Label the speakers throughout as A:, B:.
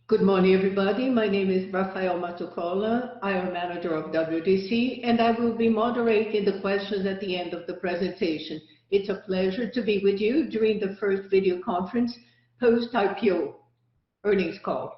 A: Good morning, everybody. My name is Rafael Matucola. I am manager of WDC, and I will be moderating the questions at the end of the presentation. It's a pleasure to be with you during the first video conference post-IPO earnings call.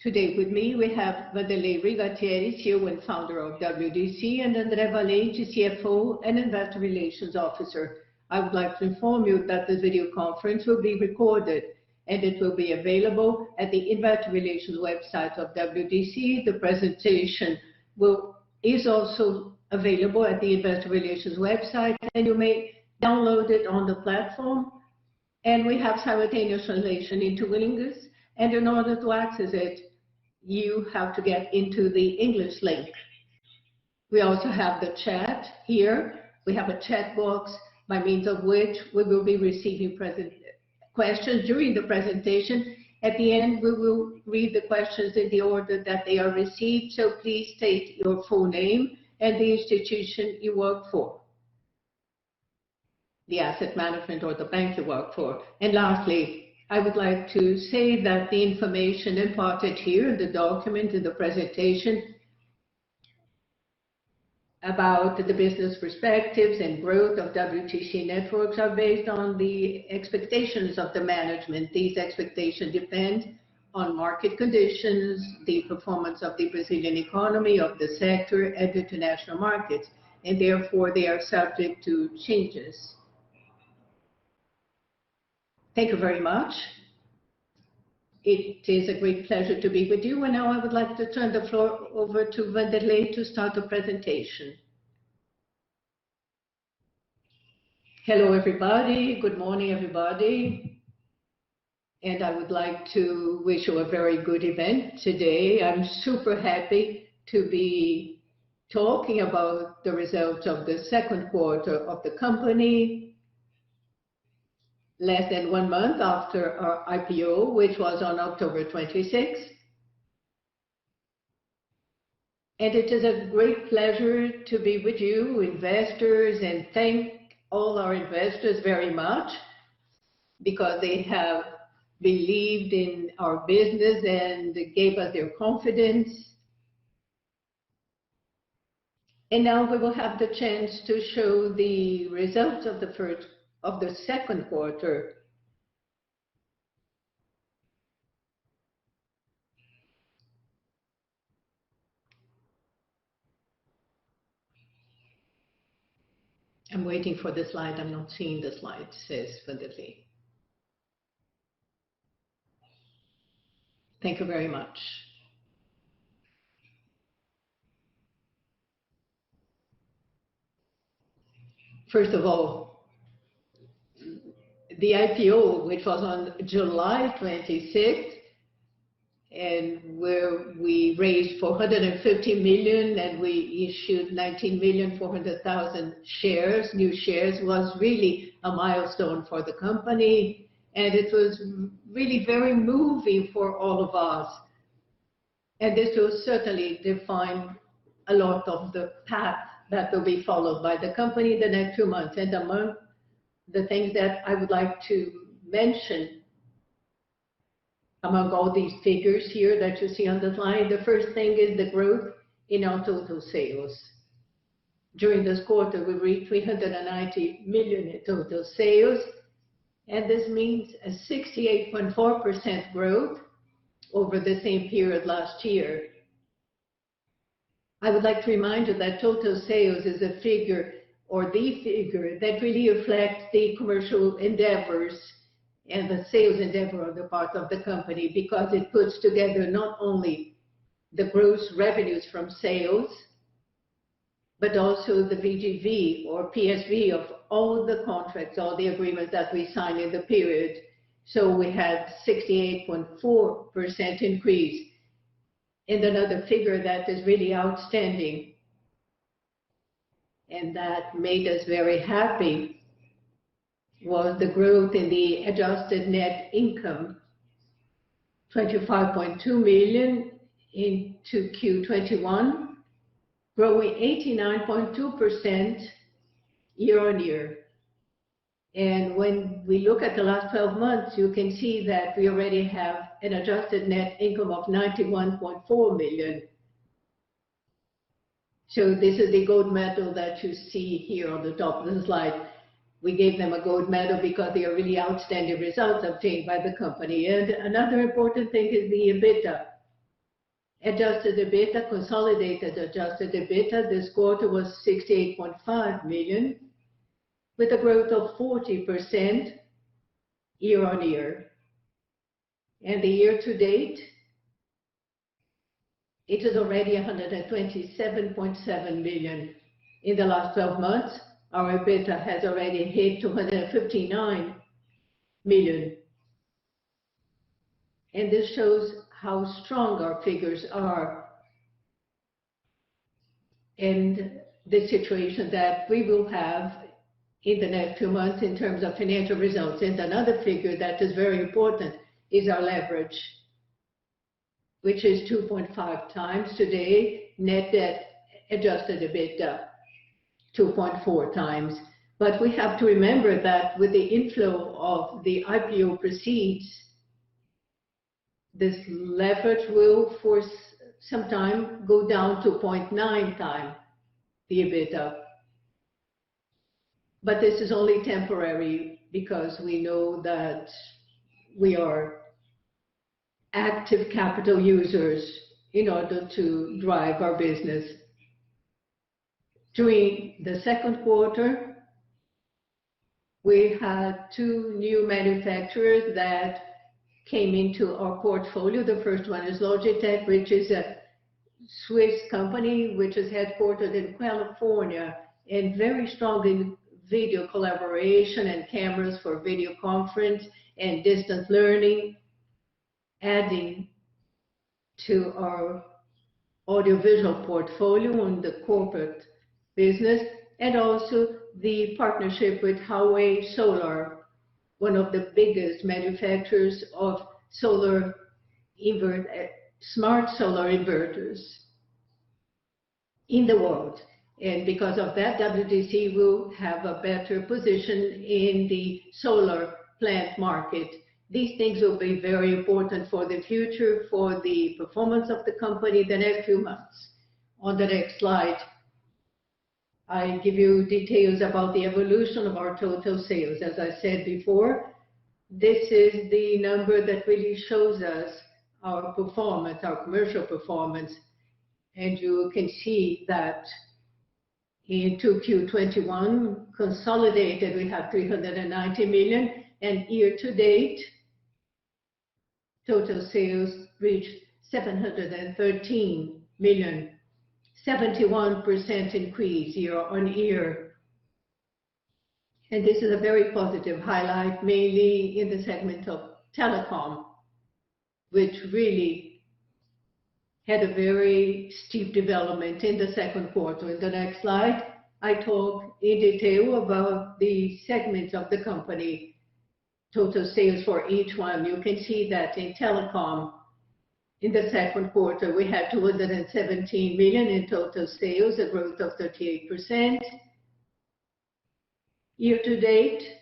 A: Today with me, we have Vanderlei Rigatieri, CEO and founder of WDC, and André Valente, CFO and Investor Relations Officer. I would like to inform you that this video conference will be recorded and it will be available at the Investor Relations website of WDC. The presentation is also available at the Investor Relations website, and you may download it on the platform. And we have simultaneous translation into English, and in order to access it, you have to get into the English link. We also have the chat here. We have a chat box by means of which we will be receiving questions during the presentation. At the end, we will read the questions in the order that they are received, so please state your full name and the institution you work for, the asset management or the bank you work for. And lastly, I would like to say that the information imparted here in the document, in the presentation, about the business perspectives and growth of WTC networks are based on the expectations of the management. These expectations depend on market conditions, the performance of the Brazilian economy, of the sector, and international markets, and therefore they are subject to changes. Thank you very much. It is a great pleasure to be with you, and now I would like to turn the floor over to Vanderlei to start the presentation. Hello, everybody. Good morning, everybody. And I would like to wish you a very good event today. I'm super happy to be talking about the results of the second quarter of the company, less than 1 month after our IPO, which was on October 26th. And it is a great pleasure to be with you, investors, and thank all our investors very much because they have believed in our business and gave us their confidence. And now we will have the chance to show the results of the second quarter. I'm waiting for the slide. I'm not seeing the slide, says Vanderlei. Thank you very much. First of all, the IPO, which was on July 26th, and where we raised 450 million and we issued 19,400,000 shares, new shares, was really a milestone for the company. And it was really very moving for all of us. And this will certainly define a lot of the path that will be followed by the company in the next 2 months. And among the things that I would like to mention, among all these figures here that you see on the slide, the first thing is the growth in our total sales. During this quarter, we reached 390 million in total sales, and this means a 68.4% growth over the same period last year. I would like to remind you that total sales is a figure, or the figure, that really reflects the commercial endeavors and the sales endeavor on the part of the company, because it puts together not only the gross revenues from sales, but also the VGV or PSV of all the contracts, all the agreements that we signed in the period. So we had 68.4% increase. And another figure that is really outstanding and that made us very happy was the growth in the adjusted net income, 25.2 million in 2Q21, growing 89.2% year on year. And when we look at the last 12 months, you can see that we already have an adjusted net income of 91.4 million. So this is the gold medal that you see here on the top of the slide. We gave them a gold medal because they are really outstanding results obtained by the company. And another important thing is the EBITDA. Adjusted EBITDA, consolidated adjusted EBITDA, this quarter was 68.5 million, with a growth of 40% year on year. And the year to date, it is already 127.7 million. In the last 12 months, our EBITDA has already hit 259 million. And this shows how strong our figures are and the situation that we will have in the next 2 months in terms of financial results. And another figure that is very important is our leverage, which is 2.5 times today, net debt adjusted EBITDA, 2.4 times. But we have to remember that with the inflow of the IPO proceeds, this leverage will for some time go down to 0.9 times the EBITDA. But this is only temporary because we know that we are active capital users in order to drive our business. During the second quarter, we had 2 new manufacturers that came into our portfolio. The first one is Logitech, which is a Swiss company which is headquartered in California and very strong in video collaboration and cameras for video conference and distance learning, adding to our audiovisual portfolio in the corporate business, and also the partnership with Huawei Solar, one of the biggest manufacturers of smart solar inverters in the world. And because of that, WDC will have a better position in the solar plant market. These things will be very important for the future, for the performance of the company the next few months. On the next slide, I give you details about the evolution of our total sales. As I said before, this is the number that really shows us our performance, our commercial performance. And you can see that in 2Q21, consolidated, we have 390 million, and year to date, total sales reached 713 million, 71% increase year on year. And this is a very positive highlight, mainly in the segment of telecom, which really had a very steep development in the second quarter. In the next slide, I talk in detail about the segments of the company, total sales for each one. You can see that in telecom, in the second quarter, we had 217 million in total sales, a growth of 38%. Year to date,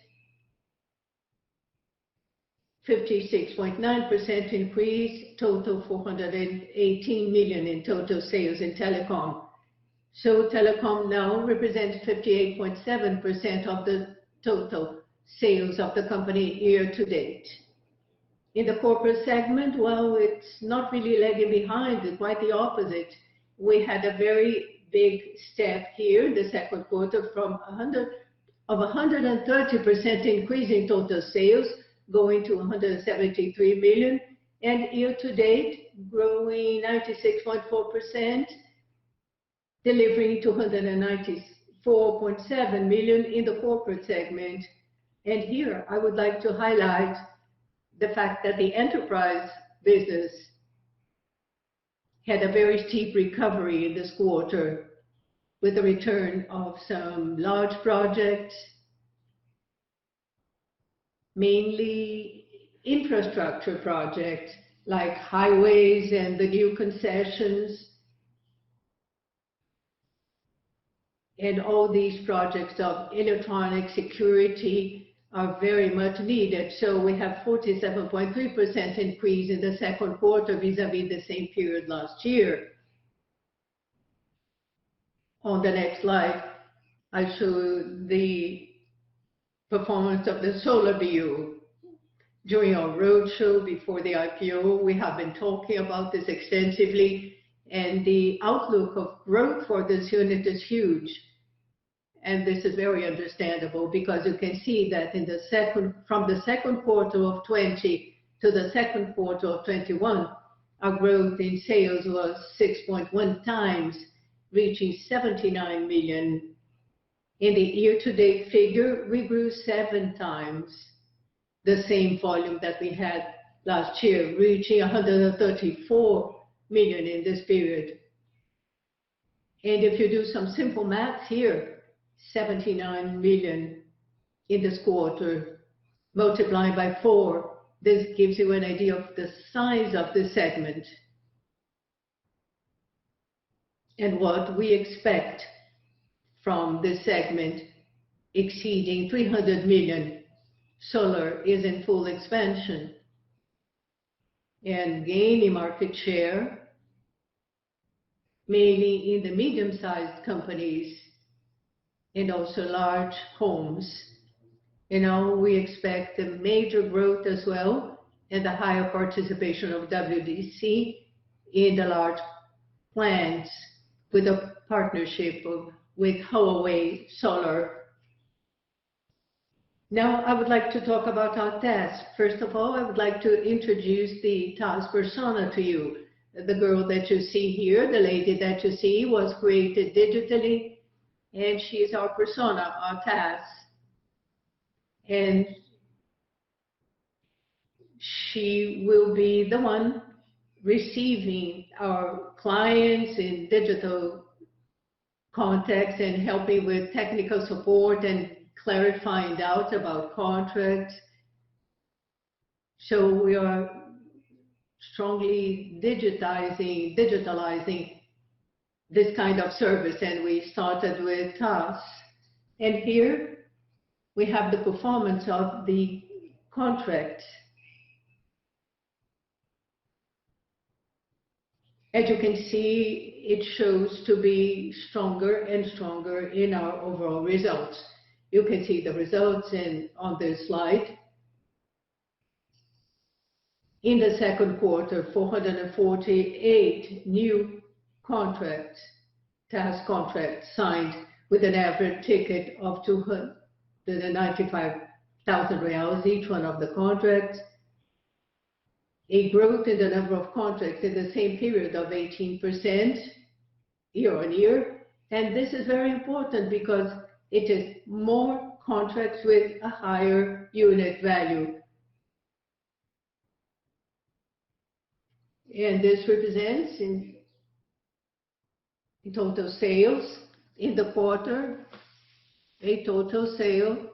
A: 56.9% increase, total 418 million in total sales in telecom. So telecom now represents 58.7% of the total sales of the company year to date. In the corporate segment, well, it's not really lagging behind, it's quite the opposite. We had a very big step here in the second quarter from 130% increase in total sales, going to 173 million, and year to date, growing 96.4%, delivering 294.7 million in the corporate segment. And here, I would like to highlight the fact that the enterprise business had a very steep recovery in this quarter with the return of some large projects, mainly infrastructure projects like highways and the new concessions, and all these projects of electronic security are very much needed. So we have 47.3% increase in the second quarter vis-à-vis the same period last year. On the next slide, I show the performance of the solar BU. During our roadshow before the IPO, we have been talking about this extensively, and the outlook of growth for this unit is huge. And this is very understandable because you can see that from the second quarter of 20 to the second quarter of 21, our growth in sales was 6.1 times, reaching 79 million. In the year-to-date figure, we grew 7 times the same volume that we had last year, reaching 134 million in this period. And if you do some simple math here, 79 million in this quarter, multiplied by 4, this gives you an idea of the size of the segment and what we expect from this segment exceeding 300 million. Solar is in full expansion and gaining market share, mainly in the medium-sized companies and also large homes. We expect a major growth as well and the higher participation of WDC in the large plants with a partnership with Huawei Solar. Now I would like to talk about our task. First of all, I would like to introduce the task persona to you. The girl that you see here, the lady that you see, was created digitally, and she is our persona, our task. And she will be the one receiving our clients in digital context and helping with technical support and clarifying doubts about contracts. So we are strongly digitalizing this kind of service, and we started with tasks. And here we have the performance of the contract. As you can see, it shows to be stronger and stronger in our overall results. You can see the results on this slide. In the second quarter, 448 new contracts, task contracts signed with an average ticket of 295,000 reais, each one of the contracts. A growth in the number of contracts in the same period of 18% year on year. And this is very important because it is more contracts with a higher unit value. And this represents in total sales in the quarter, a total sale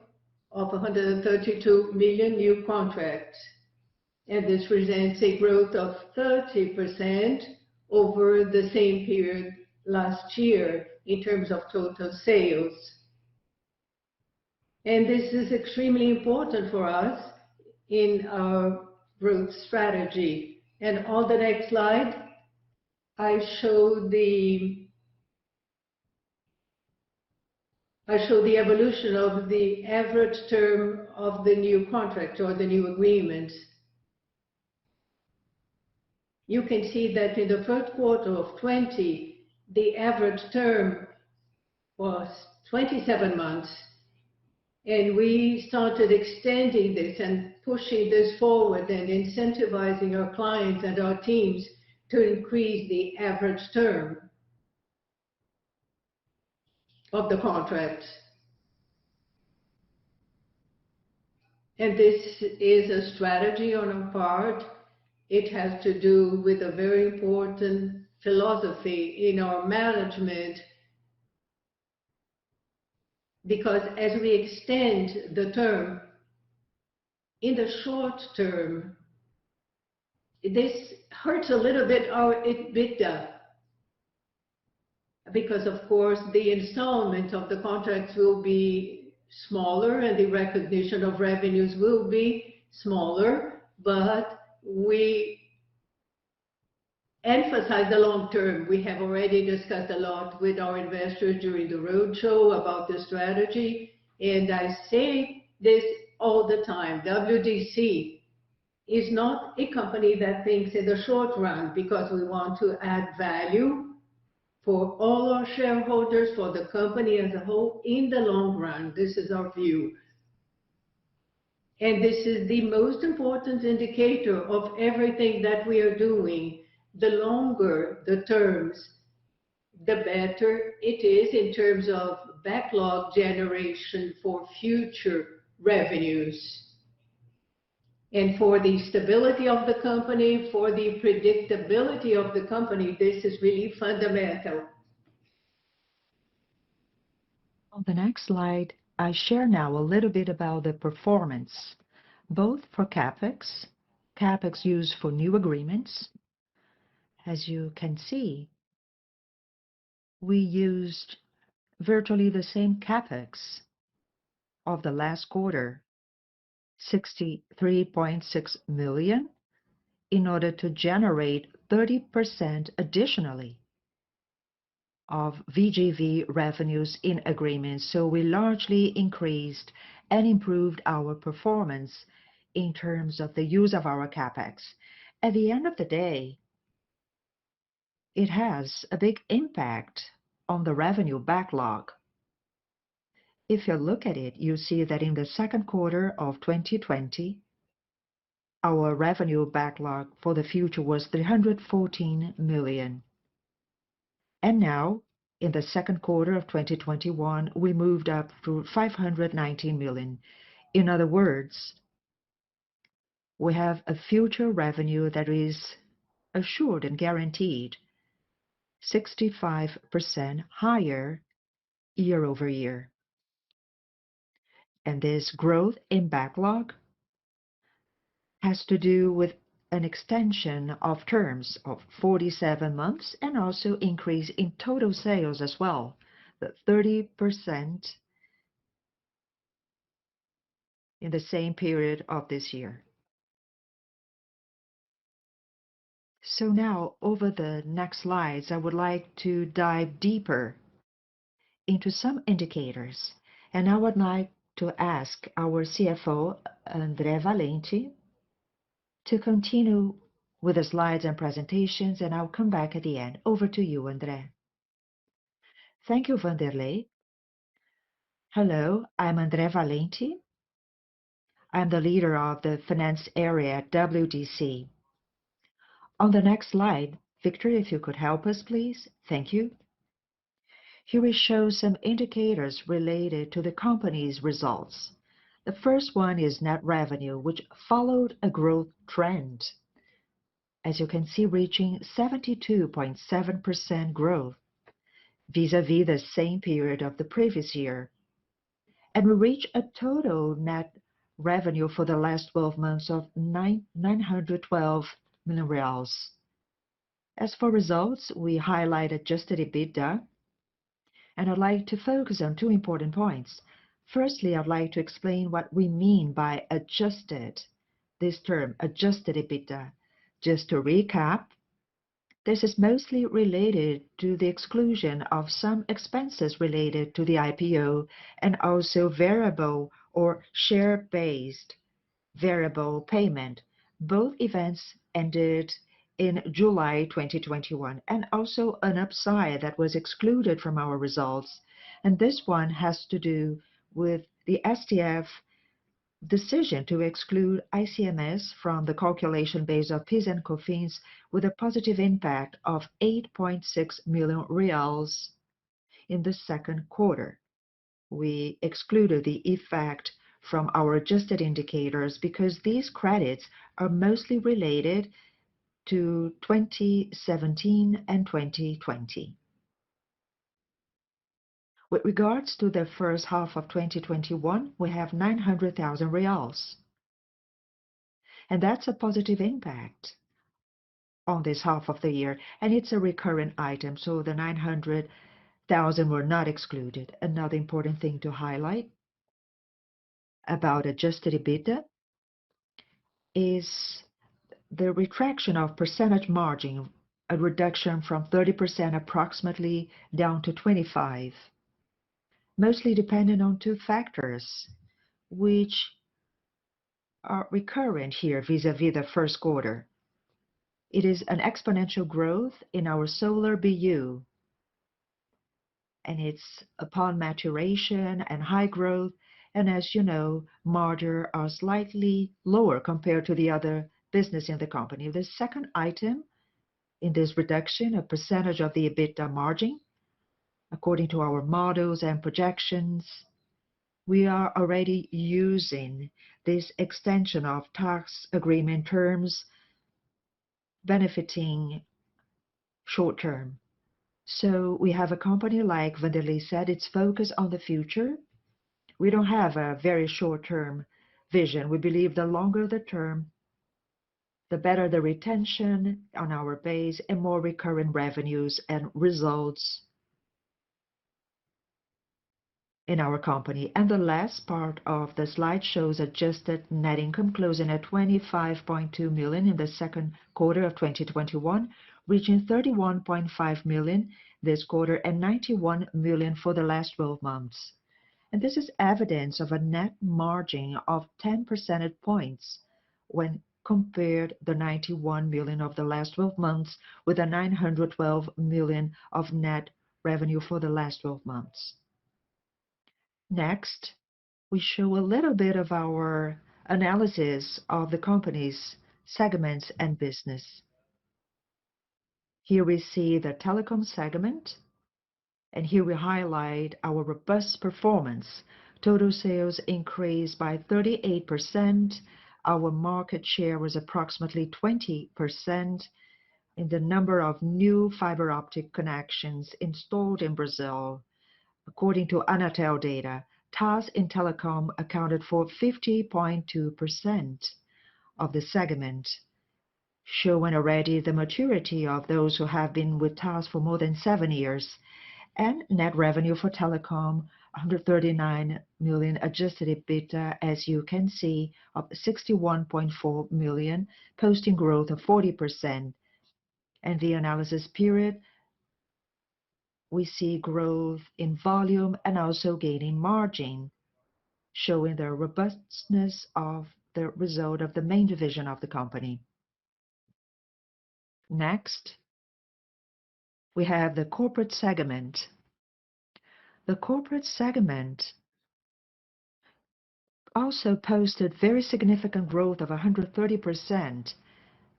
A: of 132 million new contracts. And this presents a growth of 30% over the same period last year in terms of total sales. And this is extremely important for us in our growth strategy. And on the next slide, I show the evolution of the average term of the new contract or the new agreement. You can see that in the first quarter of 20, the average term was 27 months. And we started extending this and pushing this forward and incentivizing our clients and our teams to increase the average term of the contract. And this is a strategy on our part. It has to do with a very important philosophy in our management, because as we extend the term, in the short term, this hurts a little bit our EBITDA, because of course the installment of the contracts will be smaller and the recognition of revenues will be smaller, but we emphasize the long term. We have already discussed a lot with our investors during the roadshow about the strategy, and I say this all the time. WDC is not a company that thinks in the short run because we want to add value for all our shareholders, for the company as a whole, in the long run. This is our view. And this is the most important indicator of everything that we are doing. The longer the terms, the better it is in terms of backlog generation for future revenues. And for the stability of the company, for the predictability of the company, this is really fundamental.
B: On the next slide, I share now a little bit about the performance, both for CapEx used for new agreements. As you can see, we used virtually the same CapEx of the last quarter, 63.6 million, in order to generate 30% additionally of VGV revenues in agreements. So we largely increased and improved our performance in terms of the use of our CapEx. At the end of the day, it has a big impact on the revenue backlog. If you look at it, you see that in the second quarter of 2020, our revenue backlog for the future was 314 million. And now, in the second quarter of 2021, we moved up to 519 million. In other words, we have a future revenue that is assured and guaranteed 65% higher year over year. And this growth in backlog has to do with an extension of terms of 47 months and also increase in total sales as well, the 30% in the same period of this year. So now, over the next slides, I would like to dive deeper into some indicators, and I would like to ask our CFO, André Valente, to continue with the slides and presentations, and I'll come back at the end. Over to you, André. Thank you, Vanderlei. Hello, I'm André Valente. I'm the leader of the finance area at WDC. On the next slide, Victor, if you could help us, please. Thank you. Here we show some indicators related to the company's results. The first one is net revenue, which followed a growth trend. As you can see, reaching 72.7% growth vis-à-vis the same period of the previous year. And we reach a total net revenue for the last 12 months of 912 million reais. As for results, we highlight adjusted EBITDA, and I'd like to focus on two important points. Firstly, I'd like to explain what we mean by adjusted, this term, adjusted EBITDA. Just to recap, this is mostly related to the exclusion of some expenses related to the IPO and also variable or share-based variable payment. Both events ended in July 2021, and also an upside that was excluded from our results. And this one has to do with the STF decision to exclude ICMS from the calculation base of PIS and COFINS with a positive impact of 8.6 million reais in the second quarter. We excluded the effect from our adjusted indicators because these credits are mostly related to 2017 and 2020. With regards to the first half of 2021, we have 900,000 reais. And that's a positive impact on this half of the year. And it's a recurrent item, so the 900,000 were not excluded. Another important thing to highlight about adjusted EBITDA is the retraction of percentage margin, a reduction from 30% approximately down to 25%, mostly dependent on two factors, which are recurrent here vis-à-vis the first quarter. It is an exponential growth in our solar BU, and it's upon maturation and high growth, and as you know, margins are slightly lower compared to the other business in the company. The second item in this reduction, a percentage of the EBITDA margin, according to our models and projections, we are already using this extension of tax agreement terms benefiting short term. So we have a company, like Vanderlei said, it's focused on the future. We don't have a very short-term vision. We believe the longer the term, the better the retention on our base and more recurrent revenues and results in our company. And the last part of the slide shows adjusted net income closing at 25.2 million in the second quarter of 2021, reaching 31.5 million this quarter and 91 million for the last 12 months. And this is evidence of a net margin of 10 percentage points when compared the 91 million of the last 12 months with the 912 million of net revenue for the last 12 months. Next, we show a little bit of our analysis of the company's segments and business. Here we see the telecom segment, and here we highlight our robust performance. Total sales increased by 38%. Our market share was approximately 20% in the number of new fiber optic connections installed in Brazil. According to Anatel data, TAS in telecom accounted for 50.2% of the segment, showing already the maturity of those who have been with TAS for more than 7 years. And net revenue for telecom, 139 million, adjusted EBITDA, as you can see, of 61.4 million, posting growth of 40%. And the analysis period, we see growth in volume and also gaining margin, showing the robustness of the result of the main division of the company. Next, we have the corporate segment. The corporate segment also posted very significant growth of 130%,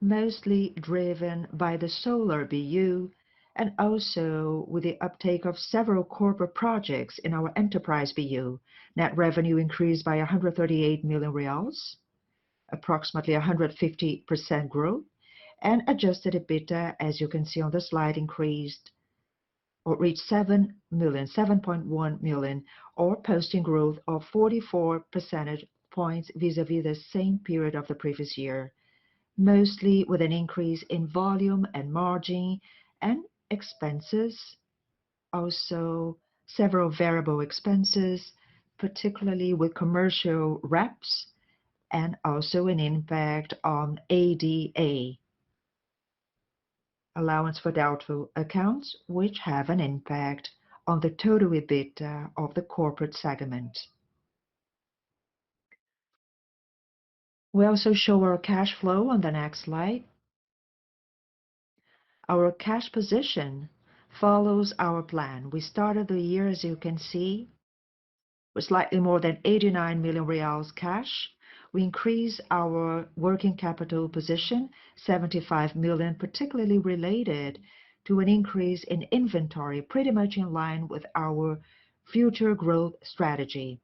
B: mostly driven by the solar BU and also with the uptake of several corporate projects in our enterprise BU. Net revenue increased by 138 million reais, approximately 150% growth, and adjusted EBITDA, as you can see on the slide, increased or reached 7.1 million, or posting growth of 44 percentage points vis-à-vis the same period of the previous year, mostly with an increase in volume and margin and expenses, also several variable expenses, particularly with commercial reps, and also an impact on ADA, allowance for doubtful accounts, which have an impact on the total EBITDA of the corporate segment. We also show our cash flow on the next slide. Our cash position follows our plan. We started the year, as you can see, with slightly more than 89 million reais cash. We increased our working capital position, 75 million, particularly related to an increase in inventory, pretty much in line with our future growth strategy.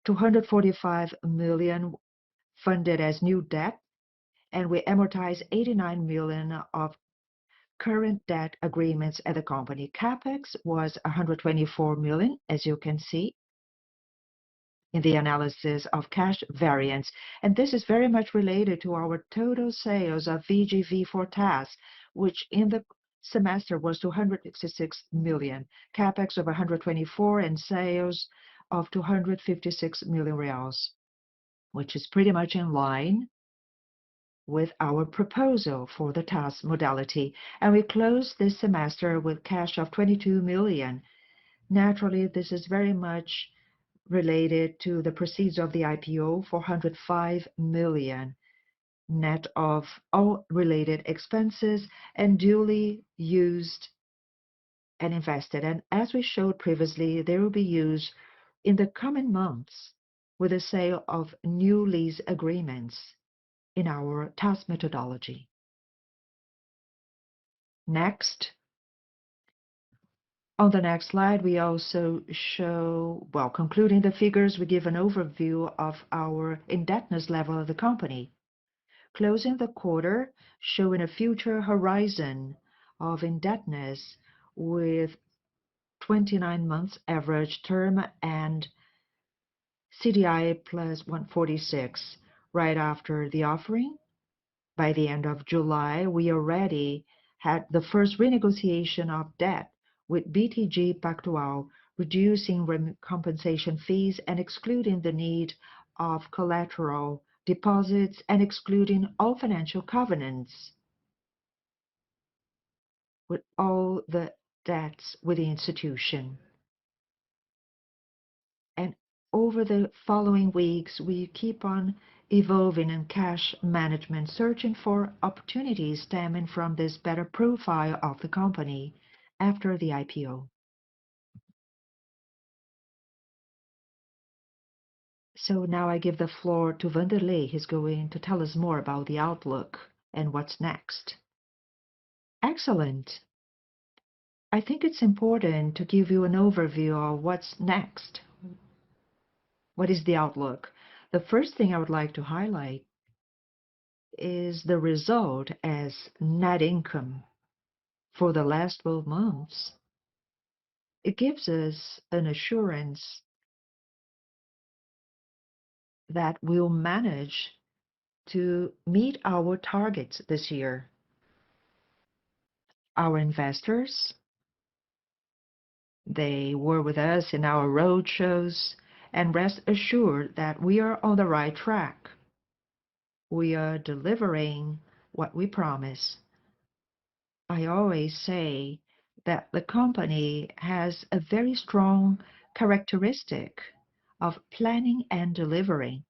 B: 245 million funded as new debt, and we amortized 89 million of current debt agreements at the company. CapEx was 124 million, as you can see in the analysis of cash variance. And this is very much related to our total sales of VGV for TAS, which in the semester was 266 million, CapEx of 124 and sales of 256 million reais, which is pretty much in line with our proposal for the task modality. And we closed this semester with cash of 22 million. Naturally, this is very much related to the proceeds of the IPO, 405 million, net of all related expenses and duly used and invested. And as we showed previously, they will be used in the coming months with the sale of new lease agreements in our task methodology. Next, on the next slide, we also show, well, concluding the figures, we give an overview of our indebtedness level of the company, closing the quarter showing a future horizon of indebtedness with 29 months average term and CDI plus 146. Right after the offering, by the end of July, we already had the first renegotiation of debt with BTG Pactual, reducing compensation fees and excluding the need of collateral deposits and excluding all financial covenants with all the debts with the institution. And over the following weeks, we keep on evolving in cash management, searching for opportunities stemming from this better profile of the company after the IPO. So now I give the floor to Vanderlei. He's going to tell us more about the outlook and what's next. Excellent. I think it's important to give you an overview of what's next. What is the outlook? The first thing I would like to highlight is the result as net income for the last 12 months. It gives us an assurance that we'll manage to meet our targets this year. Our investors, they were with us in our road shows, and rest assured that we are on the right track. We are delivering what we promise. I always say that the company has a very strong characteristic of planning and delivering.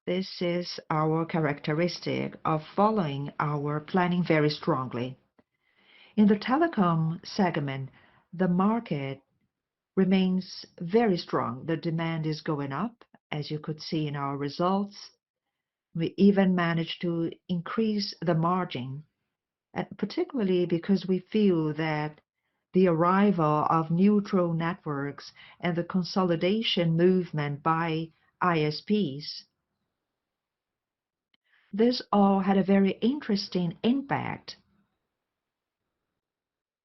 B: This is our characteristic of following our planning very strongly. In the telecom segment, the market remains very strong. The demand is going up, as you could see in our results. We even managed to increase the margin, and particularly because we feel that the arrival of neutral networks and the consolidation movement by ISPs, this all had a very interesting impact.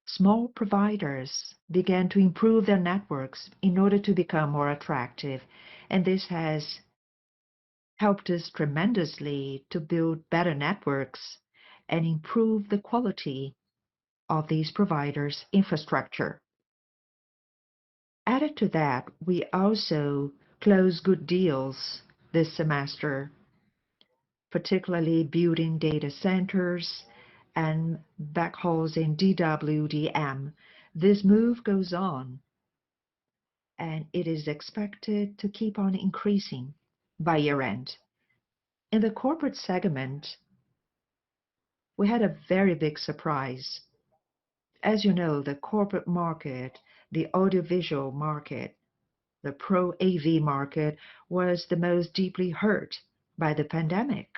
B: Small providers began to improve their networks in order to become more attractive, and this has helped us tremendously to build better networks and improve the quality of these providers' infrastructure. Added to that, we also closed good deals this semester, particularly building data centers and backhauls in DWDM. This move goes on, and it is expected to keep on increasing by year-end. In the corporate segment, we had a very big surprise. As you know, the corporate market, the audiovisual market, the Pro AV market was the most deeply hurt by the pandemic.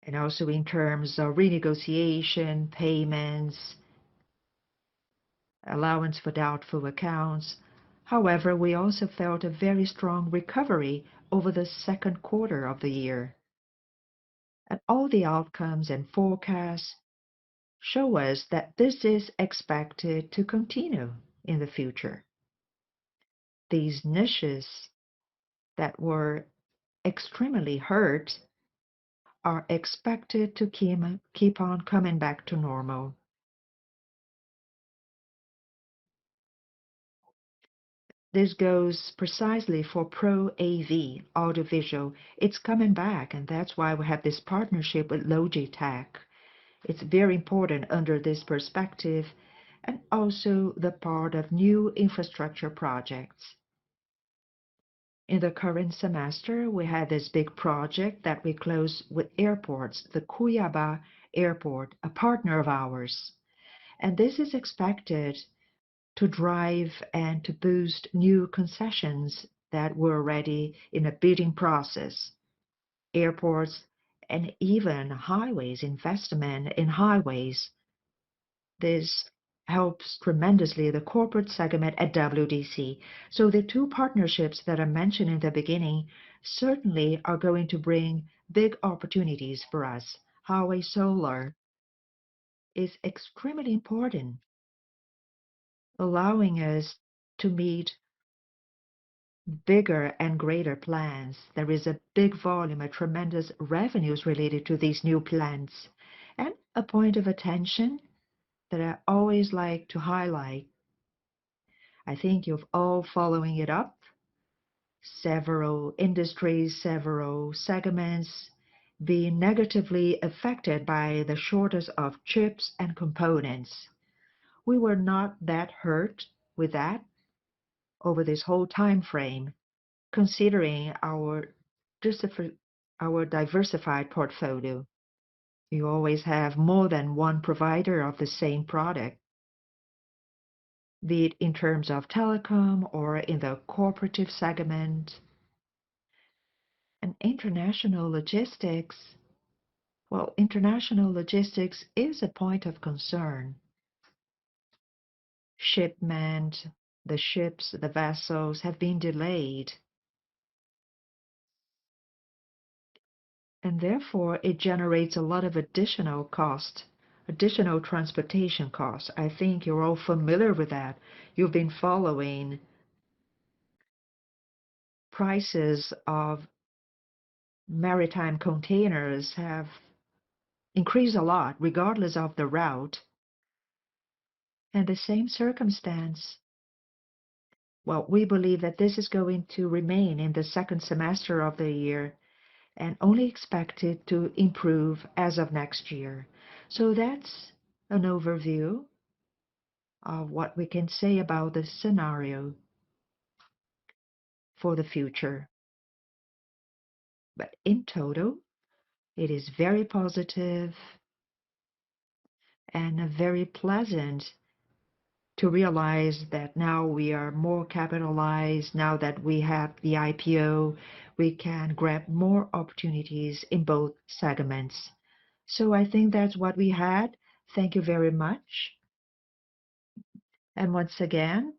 B: And also in terms of renegotiation, payments, allowance for doubtful accounts. However, we also felt a very strong recovery over the second quarter of the year. And all the outcomes and forecasts show us that this is expected to continue in the future. These niches that were extremely hurt are expected to keep on coming back to normal. This goes precisely for Pro AV, audiovisual. It's coming back, and that's why we have this partnership with Logitech. It's very important under this perspective, and also the part of new infrastructure projects. In the current semester, we had this big project that we closed with airports, the Cuiabá Airport, a partner of ours. And this is expected to drive and to boost new concessions that were already in a bidding process. Airports and even highways, investment in highways. This helps tremendously the corporate segment at WDC. So the two partnerships that I mentioned in the beginning certainly are going to bring big opportunities for us. Highway solar is extremely important, allowing us to meet bigger and greater plans. There is a big volume, a tremendous revenues related to these new plans. And a point of attention that I always like to highlight. I think you've all following it up. Several industries, several segments being negatively affected by the shortage of chips and components. We were not that hurt with that over this whole time frame, considering our diversified portfolio. You always have more than one provider of the same product, be it in terms of telecom or in the cooperative segment. And international logistics, well, international logistics is a point of concern. Shipment, the ships, the vessels have been delayed. And therefore, it generates a lot of additional cost, additional transportation costs. I think you're all familiar with that. You've been following prices of maritime containers have increased a lot, regardless of the route. And the same circumstance, well, we believe that this is going to remain in the second semester of the year and only expected to improve as of next year. So that's an overview of what we can say about the scenario for the future. But in total, it is very positive and very pleasant to realize that now we are more capitalized, now that we have the IPO, we can grab more opportunities in both segments. So I think that's what we had. Thank you very much. And once again,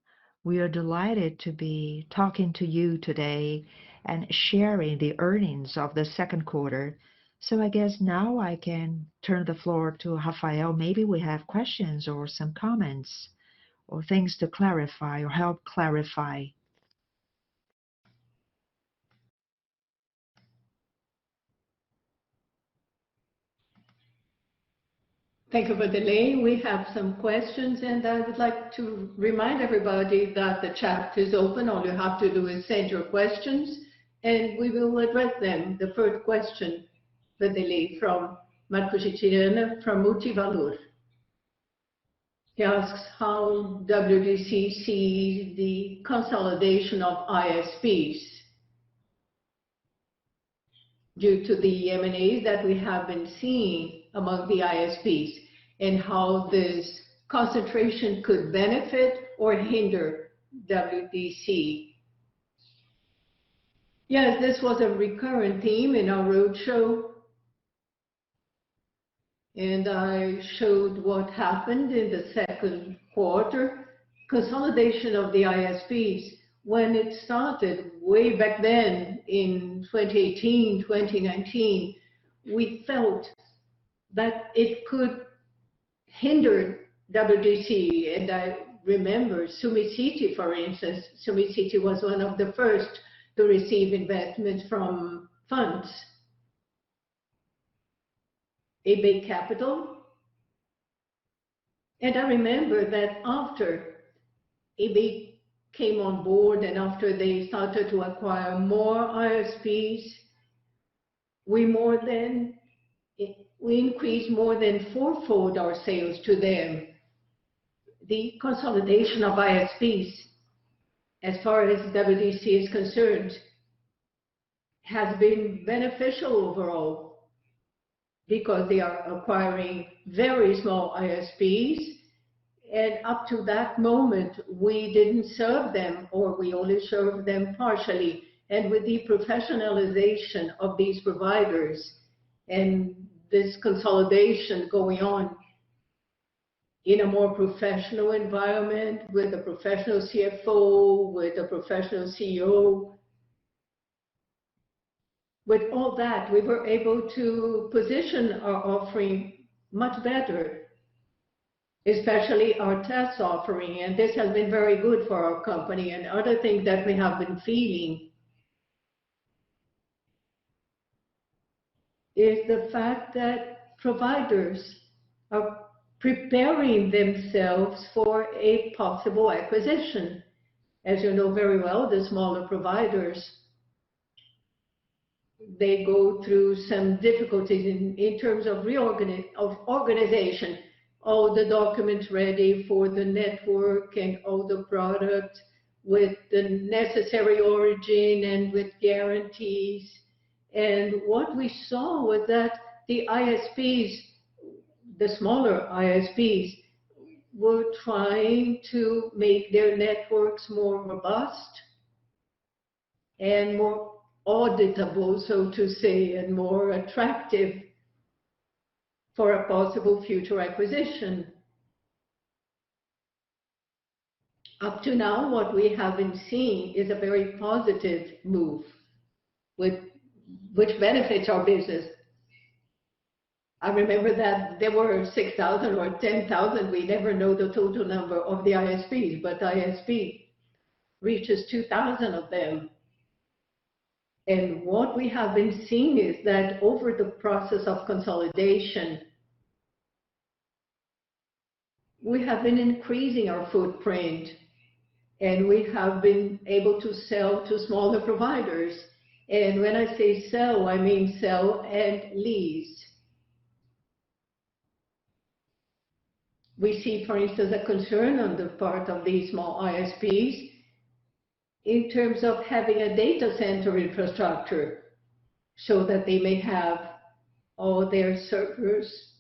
B: we are delighted to be talking to you today and sharing the earnings of the second quarter. So I guess now I can turn the floor to Rafael. Maybe we have questions or some comments or things to clarify or help clarify.
A: Thank you, Vanderlei. We have some questions, and I would like to remind everybody that the chat is open. All you have to do is send your questions, and we will address them. The first question, Vanderlei, from Marco Gitirana from Multivalor. He asks how WDC sees the consolidation of ISPs due to the M&As that we have been seeing among the ISPs, and how this concentration could benefit or hinder WDC. Yes, this was a recurrent theme in our roadshow, and I showed what happened in the second quarter. Consolidation of the ISPs, when it started way back then in 2018, 2019, we felt that it could hinder WDC. And I remember Sumicity, for instance. Sumicity was one of the first to receive investments from funds. AB Capital. And I remember that after AB came on board and after they started to acquire more ISPs, we increased more than fourfold our sales to them. The consolidation of ISPs, as far as WDC is concerned, has been beneficial overall because they are acquiring very small ISPs, and up to that moment, we didn't serve them, or we only served them partially. And with the professionalization of these providers and this consolidation going on in a more professional environment with a professional CFO, with a professional CEO, with all that, we were able to position our offering much better, especially our test offering. And this has been very good for our company. And other things that we have been feeling is the fact that providers are preparing themselves for a possible acquisition. As you know very well, the smaller providers, they go through some difficulties in terms of organization. All the documents ready for the network and all the products with the necessary origin and with guarantees. And what we saw was that the ISPs, the smaller ISPs, were trying to make their networks more robust and more auditable, so to say, and more attractive for a possible future acquisition. Up to now, what we have been seeing is a very positive move, which benefits our business. I remember that there were 6,000 or 10,000. We never know the total number of the ISPs, but ISP reaches 2,000 of them. And what we have been seeing is that over the process of consolidation, we have been increasing our footprint, and we have been able to sell to smaller providers. And when I say sell, I mean sell and lease. We see, for instance, a concern on the part of these small ISPs in terms of having a data center infrastructure so that they may have all their servers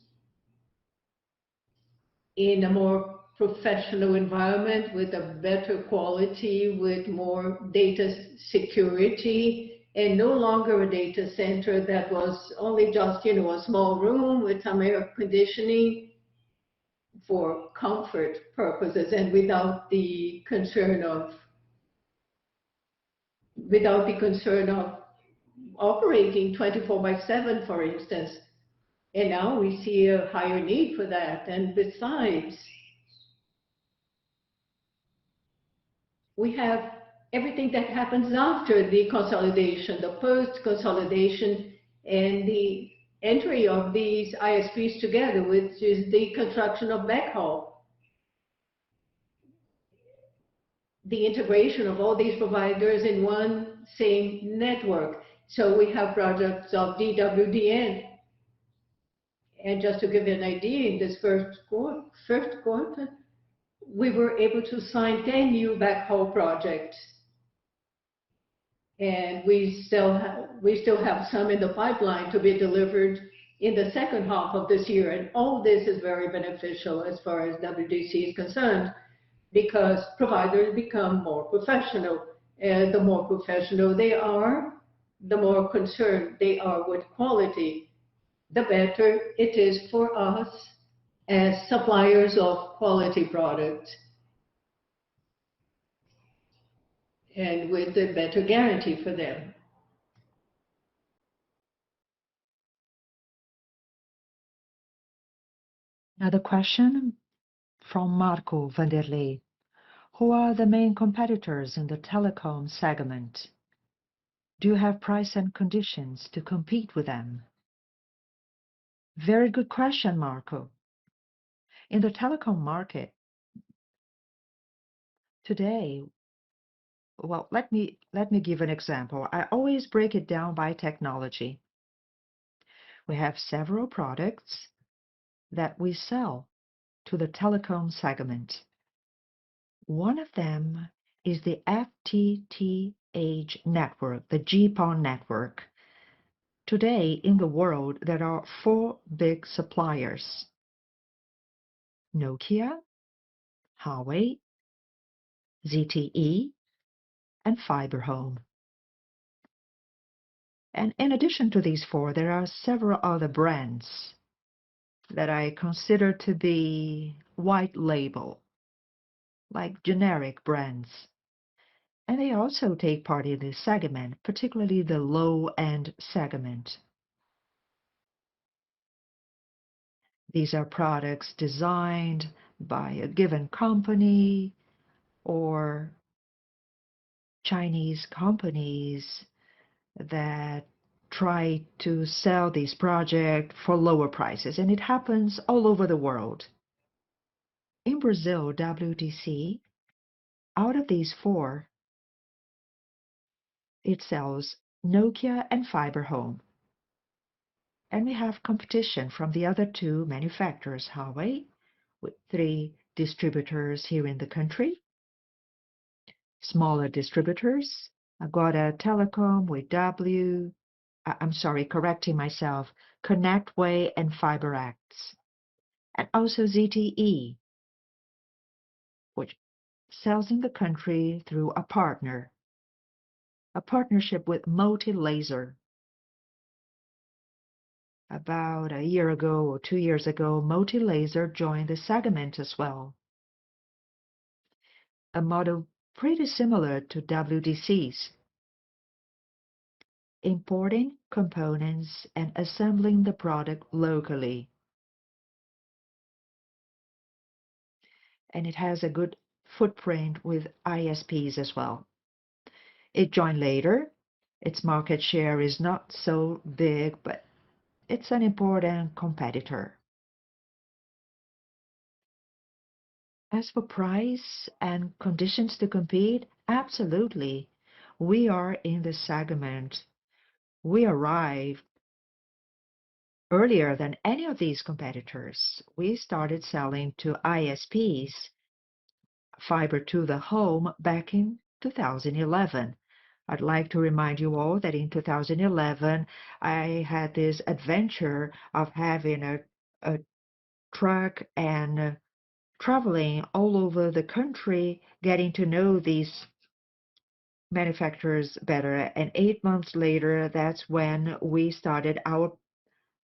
A: in a more professional environment with a better quality, with more data security, and no longer a data center that was only just, a small room with some air conditioning for comfort purposes and without the concern of operating 24/7, for instance. And now we see a higher need for that. And besides, we have everything that happens after the consolidation, the post-consolidation, and the entry of these ISPs together, which is the construction of backhaul. The integration of all these providers in one same network. So we have projects of DWDN. And just to give you an idea, in this first quarter, we were able to sign 10 new backhaul projects. And we still have some in the pipeline to be delivered in the second half of this year. And all this is very beneficial as far as WDC is concerned, because providers become more professional. And the more professional they are, the more concerned they are with quality, the better it is for us as suppliers of quality products, and with a better guarantee for them.
B: Another question from Marco Vanderlei. Who are the main competitors in the telecom segment? Do you have price and conditions to compete with them? Very good question, Marco. In the telecom market, today Well, let me give an example. I always break it down by technology. We have several products that we sell to the telecom segment. One of them is the FTTH network, the GPON network. Today in the world, there are four big suppliers: Nokia, Huawei, ZTE, and FiberHome. And in addition to these four, there are several other brands that I consider to be white label, like generic brands. And they also take part in this segment, particularly the low-end segment. These are products designed by a given company or Chinese companies that try to sell these projects for lower prices, and it happens all over the world. In Brazil, WDC, out of these four, it sells Nokia and FiberHome. And we have competition from the other two manufacturers, Huawei, with 3 distributors here in the country, smaller distributors, Agora Telecom with I'm sorry, correcting myself, Connectway and FiberX, and also ZTE, which sells in the country through a partnership with Multi-Laser. About a year ago or 2 years ago, Multi-Laser joined the segment as well. A model pretty similar to WDC's, importing components and assembling the product locally. And it has a good footprint with ISPs as well. It joined later. Its market share is not so big, but it's an important competitor. As for price and conditions to compete, absolutely. We are in the segment. We arrived earlier than any of these competitors. We started selling to ISPs, fiber to the home, back in 2011. I'd like to remind you all that in 2011, I had this adventure of having a truck and traveling all over the country, getting to know these manufacturers better. And 8 months later, that's when we started our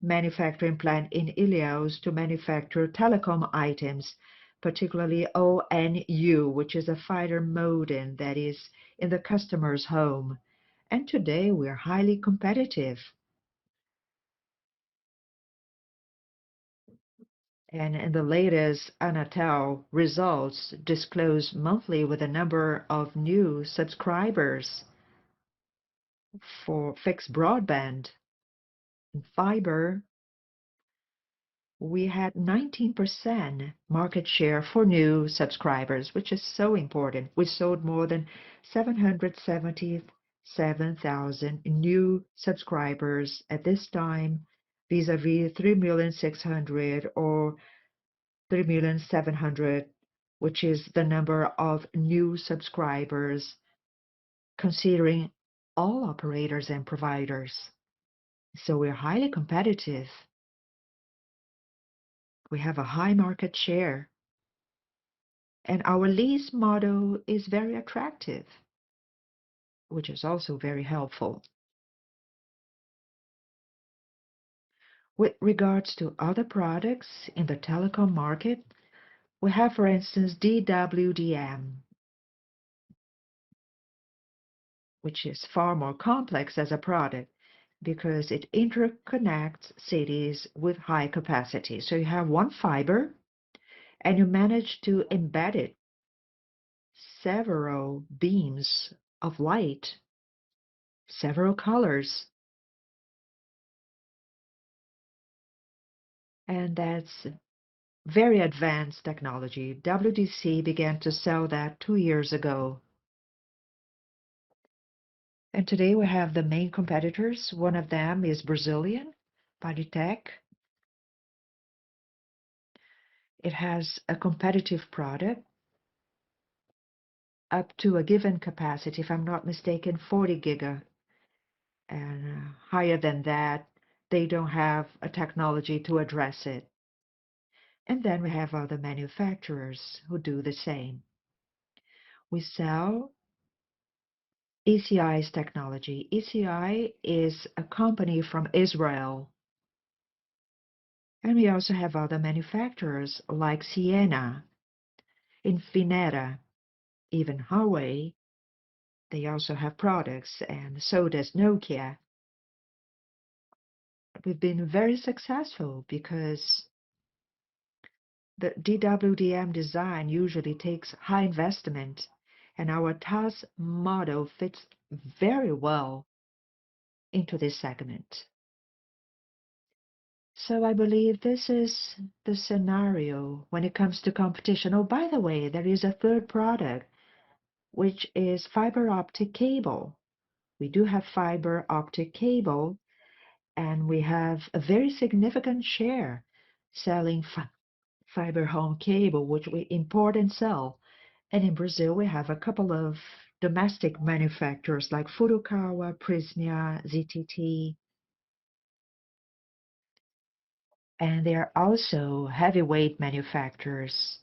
B: manufacturing plant in Ilhéus to manufacture telecom items, particularly ONU, which is a fiber modem that is in the customer's home. And today we are highly competitive. And in the latest Anatel results disclosed monthly with a number of new subscribers for fixed broadband and fiber, we had 19% market share for new subscribers, which is so important. We sold more than 777,000 new subscribers at this time, vis-a-vis 3,600,000 or 3,700,000, which is the number of new subscribers considering all operators and providers. So we're highly competitive. We have a high market share, and our lease model is very attractive, which is also very helpful. With regards to other products in the telecom market, we have, for instance, DWDM, which is far more complex as a product because it interconnects cities with high capacity. So you have one fiber and you manage to embed it several beams of light, several colors. And that's very advanced technology. WDC began to sell that 2 years ago. And today we have the main competitors. One of them is Brazilian, Paritech. It has a competitive product up to a given capacity, if I'm not mistaken, 40 giga. And higher than that, they don't have a technology to address it. And then we have other manufacturers who do the same. We sell ECI's technology. ECI is a company from Israel. And we also have other manufacturers like Siena, Infinera, even Huawei. They also have products, and so does Nokia. We've been very successful because the DWDM design usually takes high investment, and our TAS model fits very well into this segment. So I believe this is the scenario when it comes to competition. Oh, by the way, there is a third product, which is fiber optic cable. We do have fiber optic cable, and we have a very significant share selling fiber home cable, which we import and sell. And in Brazil, we have a couple of domestic manufacturers like Furukawa, Prismia, ZTT, and they are also heavyweight manufacturers.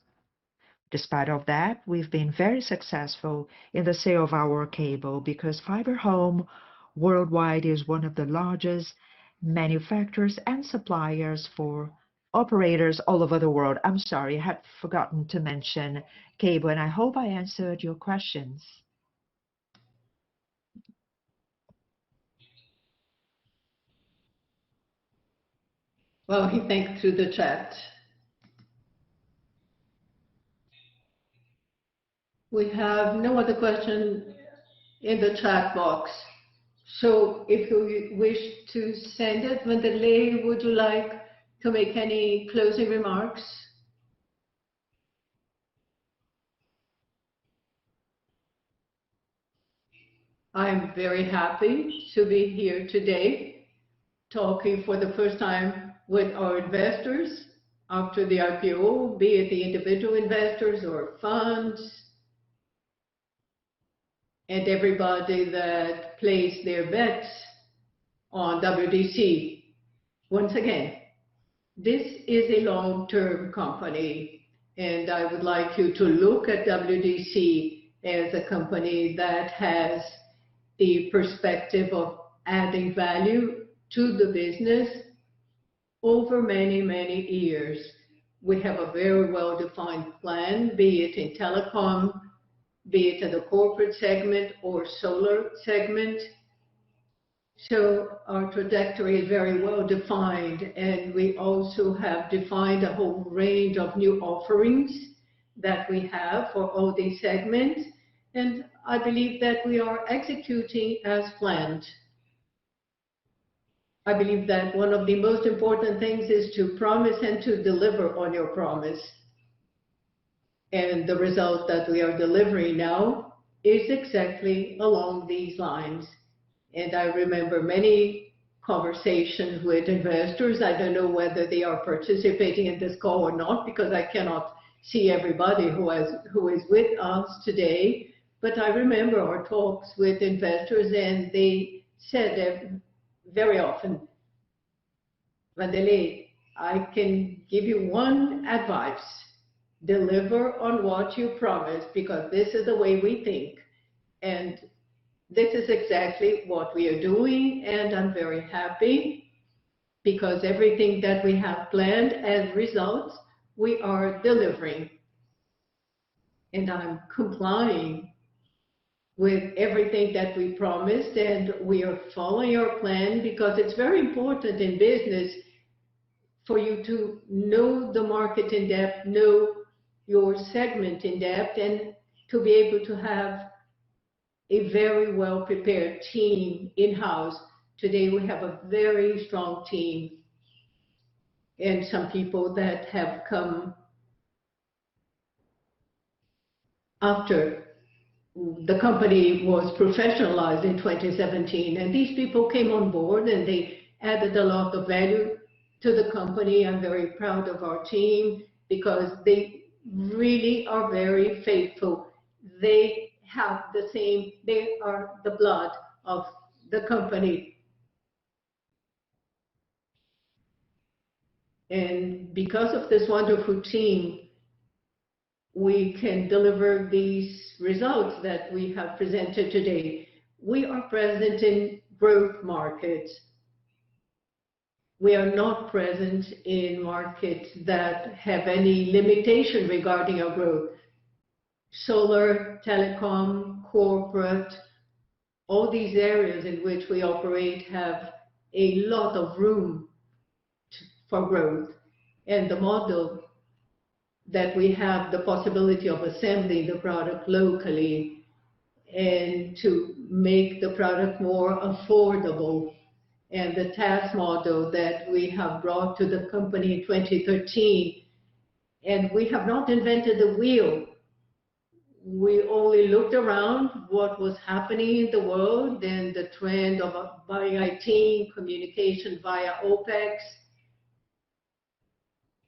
B: Despite of that, we've been very successful in the sale of our cable because Fiber Home worldwide is one of the largest manufacturers and suppliers for operators all over the world. I'm sorry, I had forgotten to mention cable, and I hope I answered your questions.
A: Well, he thanked through the chat. We have no other question in the chat box. So if you wish to send it, Vanderlei, would you like to make any closing remarks? I'm very happy to be here today talking for the first time with our investors after the IPO, be it the individual investors or funds, and everybody that placed their bets on WDC. Once again, this is a long-term company, and I would like you to look at WDC as a company that has the perspective of adding value to the business over many, many years. We have a very well-defined plan, be it in telecom, be it in the corporate segment or solar segment. So our trajectory is very well defined, and we also have defined a whole range of new offerings that we have for all these segments. And I believe that we are executing as planned. I believe that one of the most important things is to promise and to deliver on your promise. And the result that we are delivering now is exactly along these lines. And I remember many conversations with investors. I don't know whether they are participating in this call or not, because I cannot see everybody who is with us today. But I remember our talks with investors, and they said very often, Vanderlei, I can give you one advice: deliver on what you promised, because this is the way we think. And this is exactly what we are doing, and I'm very happy because everything that we have planned as results, we are delivering. And I'm complying with everything that we promised, and we are following our plan, because it's very important in business for you to know the market in depth, know your segment in depth, and to be able to have a very well prepared team in-house. Today we have a very strong team, and some people that have come after the company was professionalized in 2017, and these people came on board and they added a lot of value to the company. I'm very proud of our team because they really are very faithful. They have they are the blood of the company. And because of this wonderful team, we can deliver these results that we have presented today. We are present in growth markets. We are not present in markets that have any limitation regarding our growth. Solar, telecom, corporate, all these areas in which we operate have a lot of room for growth. And the model that we have the possibility of assembling the product locally and to make the product more affordable, and the task model that we have brought to the company in 2013. And we have not invented the wheel. We only looked around what was happening in the world and the trend of buying IT, communication via OPEX.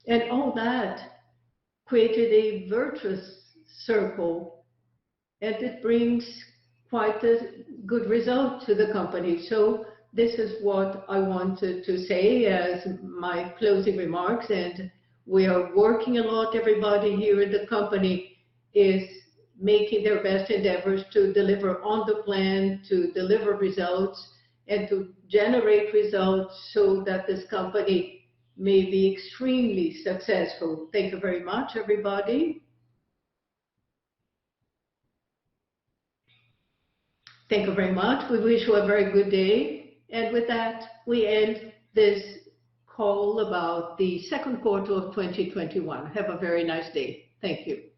A: And all that created a virtuous circle, and it brings quite a good result to the company. So this is what I wanted to say as my closing remarks, and we are working a lot. Everybody here in the company is making their best endeavors to deliver on the plan, to deliver results, and to generate results so that this company may be extremely successful. Thank you very much, everybody. Thank you very much. We wish you a very good day. And with that, we end this call about the second quarter of 2021. Have a very nice day. Thank you.